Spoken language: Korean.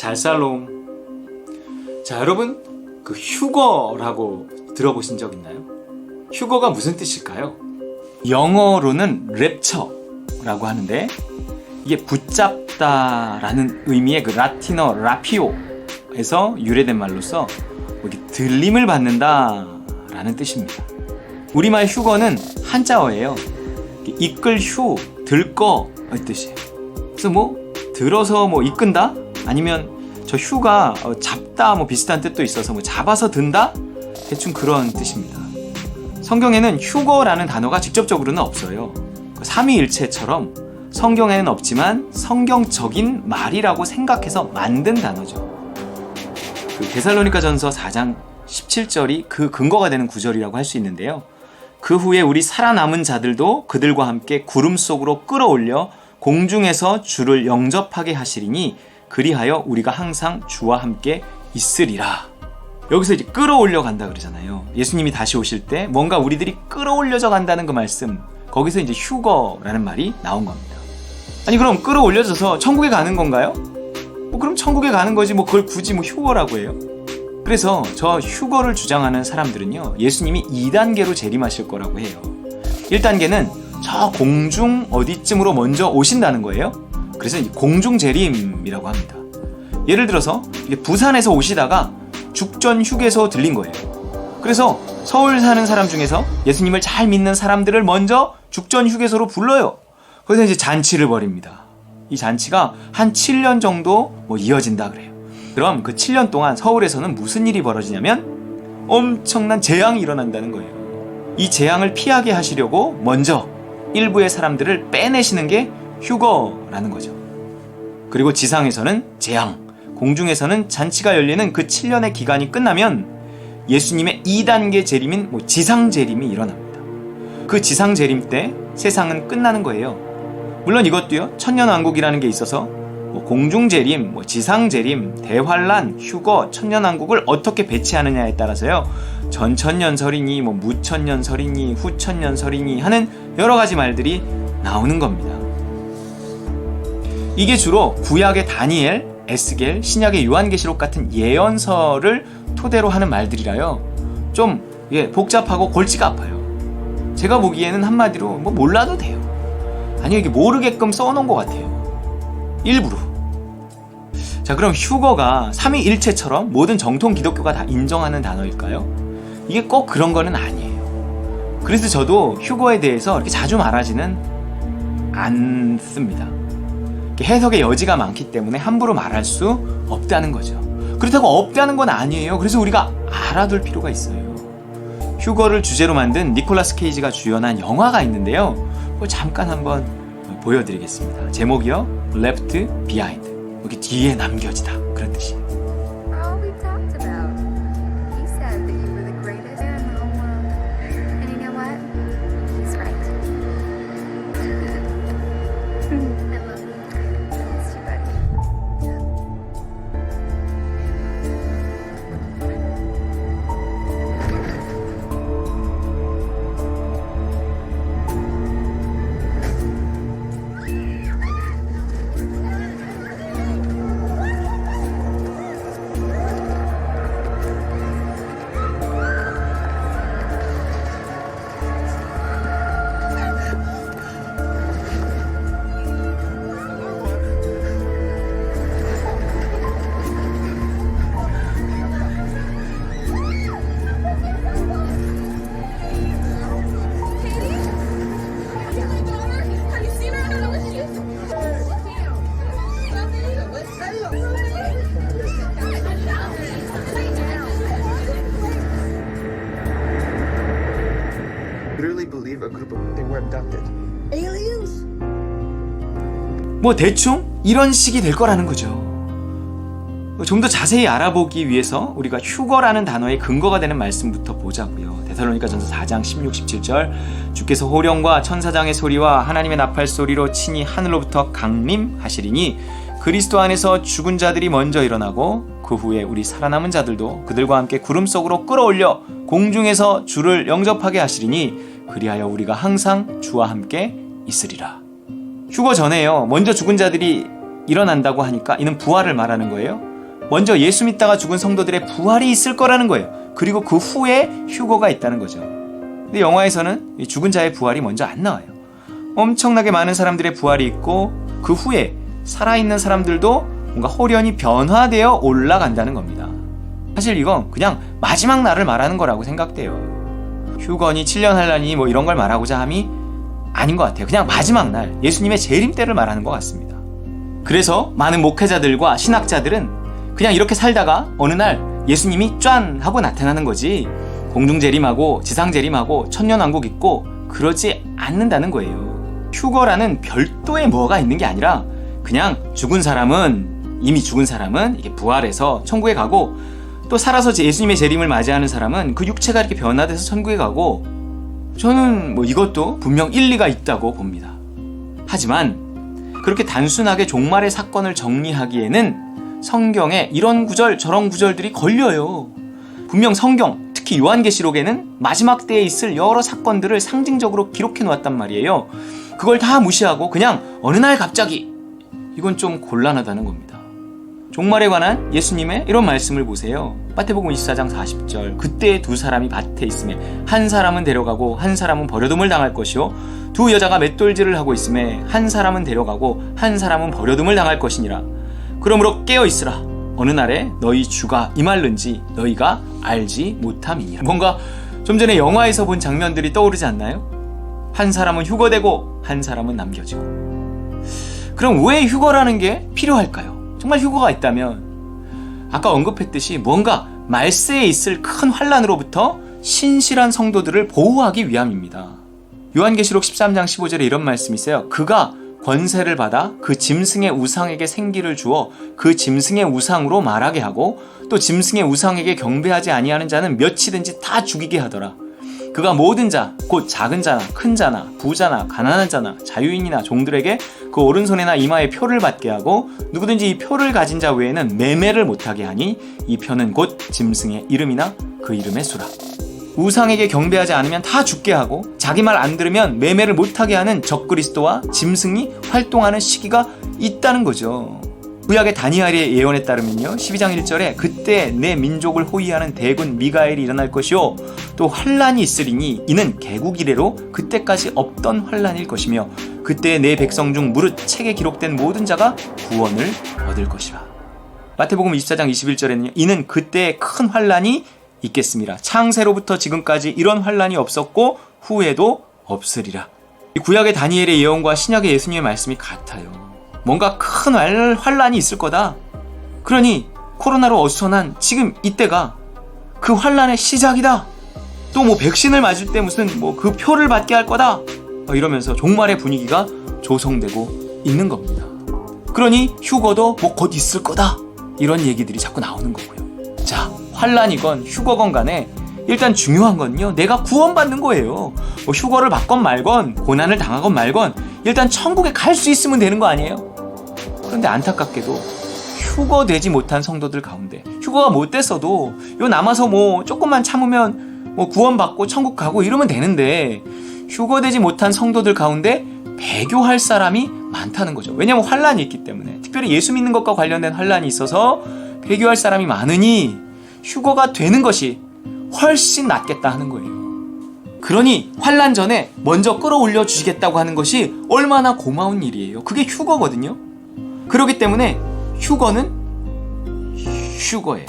잘살롬. 자, 여러분, 그 휴거라고 들어보신 적 있나요? 휴거가 무슨 뜻일까요? 영어로는 랩처라고 하는데, 이게 붙잡다라는 의미의 그 라틴어 라피오에서 유래된 말로서 이렇게 들림을 받는다라는 뜻입니다. 우리말 휴거는 한자어예요. 이끌 휴, 들꺼 이 뜻이에요. 그래서 뭐 들어서 뭐 이끈다? 아니면 저 휴가 잡다 뭐 비슷한 뜻도 있어서 뭐 잡아서 든다? 대충 그런 뜻입니다. 성경에는 휴거라는 단어가 직접적으로는 없어요. 삼위일체처럼 성경에는 없지만 성경적인 말이라고 생각해서 만든 단어죠. 그 데살로니가전서 4장 17절이 그 근거가 되는 구절이라고 할 수 있는데요. 그 후에 우리 살아남은 자들도 그들과 함께 구름 속으로 끌어올려 공중에서 주를 영접하게 하시리니 그리하여 우리가 항상 주와 함께 있으리라. 여기서 이제 끌어올려 간다 그러잖아요. 예수님이 다시 오실 때 뭔가 우리들이 끌어올려져 간다는 그 말씀, 거기서 이제 휴거라는 말이 나온 겁니다. 아니 그럼 끌어올려져서 천국에 가는 건가요? 그럼 천국에 가는 거지 뭐 그걸 굳이 뭐 휴거라고 해요? 그래서 저 휴거를 주장하는 사람들은요, 예수님이 2단계로 재림하실 거라고 해요. 1단계는 저 공중 어디쯤으로 먼저 오신다는 거예요. 그래서 공중 재림이라고 합니다. 예를 들어서 부산에서 오시다가 죽전 휴게소 들린 거예요. 그래서 서울 사는 사람 중에서 예수님을 잘 믿는 사람들을 먼저 죽전 휴게소로 불러요. 거기서 이제 잔치를 벌입니다. 이 잔치가 한 7년 정도 이어진다 그래요. 그럼 그 7년 동안 서울에서는 무슨 일이 벌어지냐면 엄청난 재앙이 일어난다는 거예요. 이 재앙을 피하게 하시려고 먼저 일부의 사람들을 빼내시는 게 휴거라는 거죠. 그리고 지상에서는 재앙, 공중에서는 잔치가 열리는 그 7년의 기간이 끝나면 예수님의 2단계 재림인 지상 재림이 일어납니다. 그 지상 재림 때 세상은 끝나는 거예요. 물론 이것도요, 천년왕국이라는 게 있어서 공중 재림, 지상 재림, 대환란, 휴거, 천년왕국을 어떻게 배치하느냐에 따라서요, 전천년설이니 무천년설이니 후천년설이니 하는 여러 가지 말들이 나오는 겁니다. 이게 주로 구약의 다니엘, 에스겔, 신약의 요한계시록 같은 예언서를 토대로 하는 말들이라요. 좀 복잡하고 골치가 아파요. 제가 보기에는 한마디로 몰라도 돼요. 아니 이게 모르게끔 써놓은 것 같아요. 일부러. 자, 그럼 휴거가 삼위일체처럼 모든 정통 기독교가 다 인정하는 단어일까요? 이게 꼭 그런 거는 아니에요. 그래서 저도 휴거에 대해서 이렇게 자주 말하지는 않습니다. 해석의 여지가 많기 때문에 함부로 말할 수 없다는 거죠. 그렇다고 없다는 건 아니에요. 그래서 우리가 알아둘 필요가 있어요. 휴거를 주제로 만든 니콜라스 케이지가 주연한 영화가 있는데요. 잠깐 한번 보여드리겠습니다. 제목이요, Left Behind. 여기 뒤에 남겨지다, 그런 뜻이에요. 대충 이런 식이 될 거라는 거죠. 좀 더 자세히 알아보기 위해서 우리가 휴거라는 단어의 근거가 되는 말씀부터 보자고요. 데살로니가전서 4장 16, 17절, 주께서 호령과 천사장의 소리와 하나님의 나팔 소리로 친히 하늘로부터 강림하시리니 그리스도 안에서 죽은 자들이 먼저 일어나고 그 후에 우리 살아남은 자들도 그들과 함께 구름 속으로 끌어올려 공중에서 주를 영접하게 하시리니 그리하여 우리가 항상 주와 함께 있으리라. 휴거 전에요, 먼저 죽은 자들이 일어난다고 하니까 이는 부활을 말하는 거예요. 먼저 예수 믿다가 죽은 성도들의 부활이 있을 거라는 거예요. 그리고 그 후에 휴거가 있다는 거죠. 근데 영화에서는 이 죽은 자의 부활이 먼저 안 나와요. 엄청나게 많은 사람들의 부활이 있고 그 후에 살아있는 사람들도 뭔가 호련히 변화되어 올라간다는 겁니다. 사실 이건 그냥 마지막 날을 말하는 거라고 생각돼요. 휴거니 7년 환란이 뭐 이런 걸 말하고자 함이 아닌 것 같아요. 그냥 마지막 날 예수님의 재림 때를 말하는 것 같습니다. 그래서 많은 목회자들과 신학자들은 그냥 이렇게 살다가 어느 날 예수님이 짠 하고 나타나는 거지 공중재림하고 지상재림하고 천년왕국 있고 그러지 않는다는 거예요. 휴거라는 별도의 뭐가 있는 게 아니라 그냥 이미 죽은 사람은 이게 부활해서 천국에 가고 또 살아서 예수님의 재림을 맞이하는 사람은 그 육체가 이렇게 변화돼서 천국에 가고 저는 뭐 이것도 분명 일리가 있다고 봅니다. 하지만 그렇게 단순하게 종말의 사건을 정리하기에는 성경에 이런 구절 저런 구절들이 걸려요. 분명 성경 특히 요한계시록에는 마지막 때에 있을 여러 사건들을 상징적으로 기록해 놓았단 말이에요. 그걸 다 무시하고 그냥 어느 날 갑자기 이건 좀 곤란하다는 겁니다. 종말에 관한 예수님의 이런 말씀을 보세요. 마태복음 24장 40절 그때 두 사람이 밭에 있음에 한 사람은 데려가고 한 사람은 버려둠을 당할 것이요 두 여자가 맷돌질을 하고 있음에 한 사람은 데려가고 한 사람은 버려둠을 당할 것이니라. 그러므로 깨어 있으라. 어느 날에 너희 주가 임할는지 너희가 알지 못함이니라. 뭔가 좀 전에 영화에서 본 장면들이 떠오르지 않나요? 한 사람은 휴거되고 한 사람은 남겨지고. 그럼 왜 휴거라는 게 필요할까요? 정말 휴거가 있다면 아까 언급했듯이 뭔가 말세에 있을 큰 환란으로부터 신실한 성도들을 보호하기 위함입니다. 요한계시록 13장 15절에 이런 말씀이 있어요. 그가 권세를 받아 그 짐승의 우상에게 생기를 주어 그 짐승의 우상으로 말하게 하고 또 짐승의 우상에게 경배하지 아니하는 자는 몇이든지 다 죽이게 하더라. 그가 모든 자, 곧 작은 자나 큰 자나 부자나 가난한 자나 자유인이나 종들에게 그 오른손이나 이마에 표를 받게 하고 누구든지 이 표를 가진 자 외에는 매매를 못하게 하니 이 표는 곧 짐승의 이름이나 그 이름의 수라. 우상에게 경배하지 않으면 다 죽게 하고 자기 말 안 들으면 매매를 못하게 하는 적그리스도와 짐승이 활동하는 시기가 있다는 거죠. 구약의 다니엘의 예언에 따르면요 12장 1절에 그때 내 민족을 호위하는 대군 미가엘이 일어날 것이요 또 환란이 있으리니 이는 개국 이래로 그때까지 없던 환란일 것이며 그때 내 백성 중 무릇 책에 기록된 모든 자가 구원을 얻을 것이라. 마태복음 24장 21절에는요 이는 그때에 큰 환란이 있겠습니다. 창세로부터 지금까지 이런 환란이 없었고 후에도 없으리라. 이 구약의 다니엘의 예언과 신약의 예수님의 말씀이 같아요. 뭔가 큰 환란이 있을 거다. 그러니 코로나로 어수선한 지금 이때가 그 환란의 시작이다. 또 뭐 백신을 맞을 때 무슨 뭐 그 표를 받게 할 거다. 이러면서 종말의 분위기가 조성되고 있는 겁니다. 그러니 휴거도 뭐 곧 있을 거다. 이런 얘기들이 자꾸 나오는 거고요. 자, 환란이건 휴거건 간에 일단 중요한 건요 내가 구원받는 거예요. 뭐 휴거를 받건 말건 고난을 당하건 말건 일단 천국에 갈 수 있으면 되는 거 아니에요? 그런데 안타깝게도 휴거되지 못한 성도들 가운데 휴거가 못 됐어도 요 남아서 뭐 조금만 참으면 뭐 구원받고 천국 가고 이러면 되는데 휴거되지 못한 성도들 가운데 배교할 사람이 많다는 거죠. 왜냐하면 환란이 있기 때문에 특별히 예수 믿는 것과 관련된 환란이 있어서 배교할 사람이 많으니 휴거가 되는 것이 훨씬 낫겠다 하는 거예요. 그러니 환란 전에 먼저 끌어올려 주시겠다고 하는 것이 얼마나 고마운 일이에요. 그게 휴거거든요. 그렇기 때문에 휴거는 휴거예요.